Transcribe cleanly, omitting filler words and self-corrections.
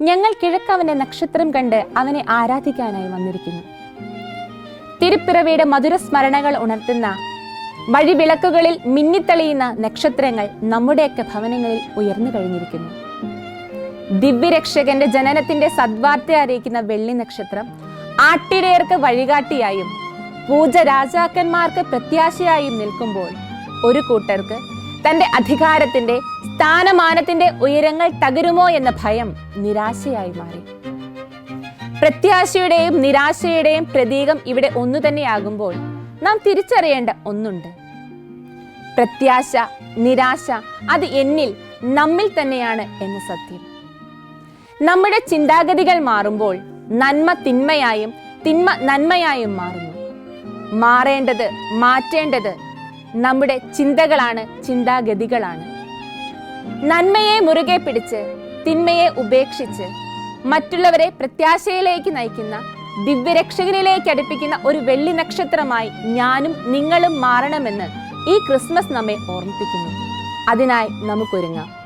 ഞങ്ങൾ കിഴക്കവന്റെ നക്ഷത്രം കണ്ട് അവനെ ആരാധിക്കാനായി വന്നിരിക്കുന്നു. തിരുപ്പിറവിയുടെ മധുര സ്മരണകൾ ഉണർത്തുന്ന വഴിവിളക്കുകളിൽ മിന്നിത്തെളിയുന്ന നക്ഷത്രങ്ങൾ നമ്മുടെയൊക്കെ ഭവനങ്ങളിൽ ഉയർന്നു കഴിഞ്ഞിരിക്കുന്നു. ദിവ്യരക്ഷകന്റെ ജനനത്തിന്റെ സദ്വാർത്ത അറിയിക്കുന്ന വെള്ളി നക്ഷത്രം ആട്ടിടയർക്ക് വഴികാട്ടിയായും പൂജ രാജാക്കന്മാർക്ക് പ്രത്യാശയായും നിൽക്കുമ്പോൾ, ഒരു കൂട്ടർക്ക് തന്റെ അധികാരത്തിന്റെ സ്ഥാനമാനത്തിന്റെ ഉയരങ്ങൾ തകരുമോ എന്ന ഭയം നിരാശയായി മാറി. പ്രത്യാശയുടെയും നിരാശയുടെയും പ്രതീകം ഇവിടെ ഒന്നു തന്നെയാകുമ്പോൾ നാം തിരിച്ചറിയേണ്ട ഒന്നുണ്ട്. പ്രത്യാശ, നിരാശ അത് എന്നിൽ, നമ്മിൽ തന്നെയാണ് എന്ന സത്യം. നമ്മുടെ ചിന്താഗതികൾ മാറുമ്പോൾ നന്മ തിന്മയായും തിന്മ നന്മയായും മാറുന്നു. മാറേണ്ടത്, മാറ്റേണ്ടത് നമ്മുടെ ചിന്തകളാണ്, ചിന്താഗതികളാണ്. നന്മയെ മുറുകെ പിടിച്ച് തിന്മയെ ഉപേക്ഷിച്ച് മറ്റുള്ളവരെ പ്രത്യാശയിലേക്ക് നയിക്കുന്ന, ദിവ്യരക്ഷകനിലേക്ക് അടുപ്പിക്കുന്ന ഒരു വെള്ളി നക്ഷത്രമായി ഞാനും നിങ്ങളും മാറണമെന്ന് ഈ ക്രിസ്മസ് നമ്മെ ഓർമ്മിപ്പിക്കുന്നു. അതിനായി നമുക്കൊരുങ്ങാം.